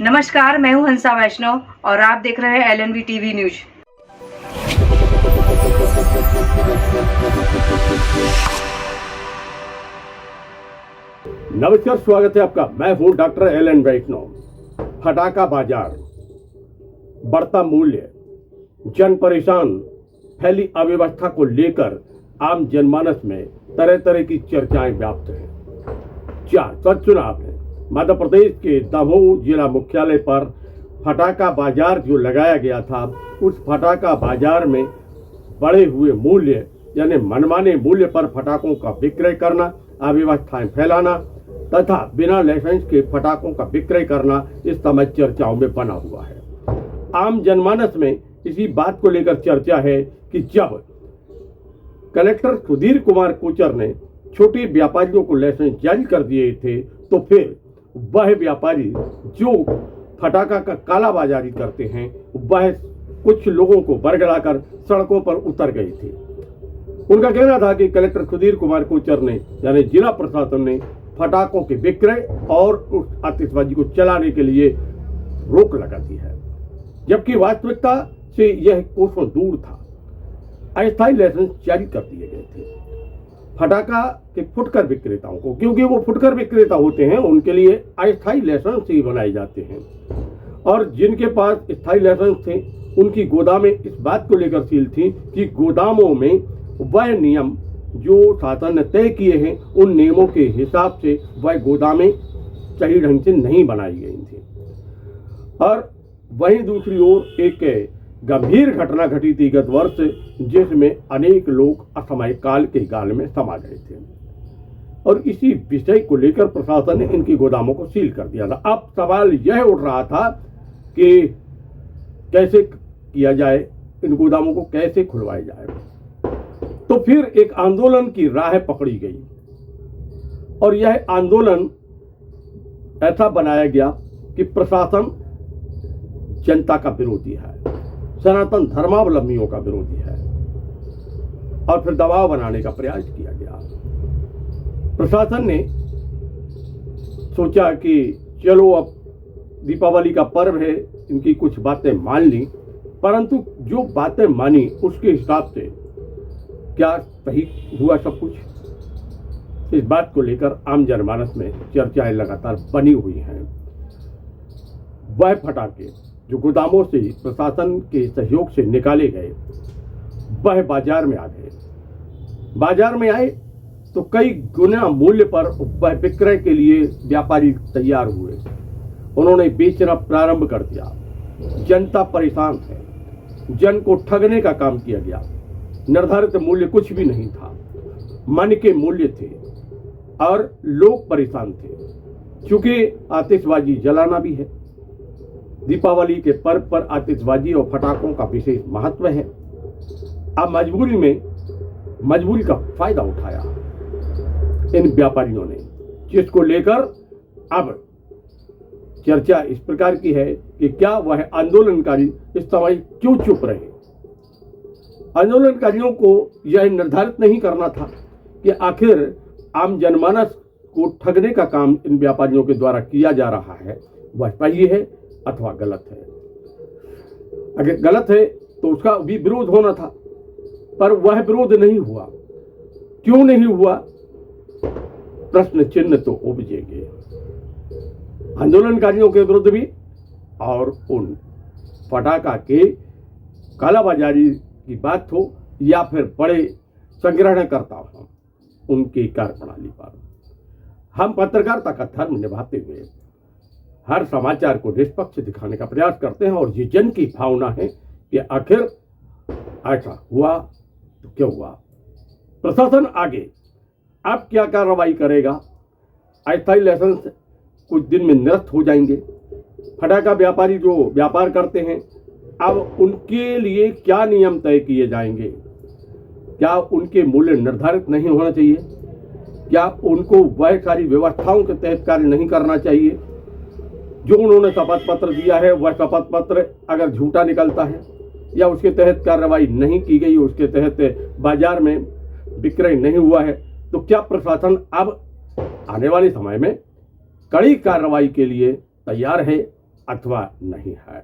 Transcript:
नमस्कार, मैं हूं हंसा वैष्णव और आप देख रहे हैं LNV टीवी न्यूज। नमस्कार, स्वागत है आपका। मैं हूं डॉक्टर एलन वैष्णव। फटाका बाजार, बढ़ता मूल्य, जन परेशान, फैली अव्यवस्था को लेकर आम जनमानस में तरह तरह की चर्चाएं व्याप्त हैं। सच सुना आपने, मध्य प्रदेश के दमोह जिला मुख्यालय पर फटाका बाजार जो लगाया गया था, उस फटाका बाजार में बढ़े हुए मूल्य यानी मनमाने मूल्य पर फटाकों का विक्रय करना, अव्यवस्थाएं फैलाना तथा बिना लाइसेंस के फटाकों का विक्रय करना इस समय चर्चाओं में बना हुआ है। आम जनमानस में इसी बात को लेकर चर्चा है कि जब कलेक्टर सुधीर कुमार कोचर ने छोटे व्यापारियों को लाइसेंस जारी कर दिए थे, तो फिर वह व्यापारी जो फटाका का कालाबाजारी करते हैं, वह कुछ लोगों को बरगलाकर सड़कों पर उतर गए थे। उनका कहना था कि कलेक्टर सुधीर कुमार कोचर ने यानी जिला प्रशासन ने फटाकों के विक्रय और उस आतिशबाजी को चलाने के लिए रोक लगा दी है, जबकि वास्तविकता से यह कोसों दूर था। अस्थायी लाइसेंस जारी कर दिए गए थे फटाका के फुटकर विक्रेताओं को, क्योंकि वो फुटकर विक्रेता होते हैं, उनके लिए अस्थायी लाइसेंस ही बनाए जाते हैं। और जिनके पास स्थायी लाइसेंस थे, उनकी गोदामें इस बात को लेकर सील थी कि गोदामों में वह नियम जो शासन ने तय किए हैं, उन नियमों के हिसाब से वह गोदामें सही ढंग से नहीं बनाई गई थी। और वहीं दूसरी ओर एक गंभीर घटना घटी थी गत वर्ष, जिसमें अनेक लोग असमय काल के गाल में समा गए थे और इसी विषय को लेकर प्रशासन ने इनकी गोदामों को सील कर दिया था। अब सवाल यह उठ रहा था कि कैसे किया जाए, इन गोदामों को कैसे खुलवाया जाए। तो फिर एक आंदोलन की राह पकड़ी गई और यह आंदोलन ऐसा बनाया गया कि प्रशासन जनता का विरोधी है, सनातन धर्मावलंबियों का विरोधी है, और फिर दबाव बनाने का प्रयास किया गया। प्रशासन ने सोचा कि चलो अब दीपावली का पर्व है, इनकी कुछ बातें मान ली, परंतु जो बातें मानी उसके हिसाब से क्या सही हुआ सब कुछ, इस बात को लेकर आम जनमानस में चर्चाएं लगातार बनी हुई हैं। वह फटाके जो गोदामों से प्रशासन के सहयोग से निकाले गए, वह बाजार में आ गए। बाजार में आए तो कई गुना मूल्य पर वह विक्रय के लिए व्यापारी तैयार हुए। उन्होंने बेचना प्रारंभ कर दिया। जनता परेशान है, जन को ठगने का काम किया गया। निर्धारित मूल्य कुछ भी नहीं था, मन के मूल्य थे और लोग परेशान थे। क्योंकि आतिशबाजी जलाना भी है, दीपावली के पर्व पर आतिशबाजी और फटाकों का विशेष महत्व है। अब मजबूरी का फायदा उठाया इन व्यापारियों ने, जिसको लेकर अब चर्चा इस प्रकार की है कि क्या वह आंदोलनकारी इस समय क्यों चुप रहे। आंदोलनकारियों को यह निर्धारित नहीं करना था कि आखिर आम जनमानस को ठगने का काम इन व्यापारियों के द्वारा किया जा रहा है, वह सही है अथवा गलत है। अगर गलत है तो उसका भी विरोध होना था, पर वह विरोध नहीं हुआ। क्यों नहीं हुआ, प्रश्न चिन्ह तो उपजेंगे। आंदोलनकारियों के विरुद्ध भी और उन फटाका के कालाबाजारी की बात हो या फिर बड़े संग्रहणकर्ता हो, उनकी कार्यप्रणाली पर हम पत्रकारिता का धर्म निभाते हुए हर समाचार को निष्पक्ष दिखाने का प्रयास करते हैं। और ये जन की भावना है कि आखिर ऐसा हुआ तो क्यों हुआ। प्रशासन आगे अब क्या कार्रवाई करेगा। अस्थायी लाइसेंस कुछ दिन में निरस्त हो जाएंगे। फटाका व्यापारी जो व्यापार करते हैं, अब उनके लिए क्या नियम तय किए जाएंगे। क्या उनके मूल्य निर्धारित नहीं होना चाहिए? क्या उनको वह सारी व्यवस्थाओं के तहत कार्य नहीं करना चाहिए जो उन्होंने शपथ पत्र दिया है? वह शपथ पत्र अगर झूठा निकलता है या उसके तहत कार्रवाई नहीं की गई, उसके तहत बाजार में विक्रय नहीं हुआ है, तो क्या प्रशासन अब आने वाले समय में कड़ी कार्रवाई के लिए तैयार है अथवा नहीं है।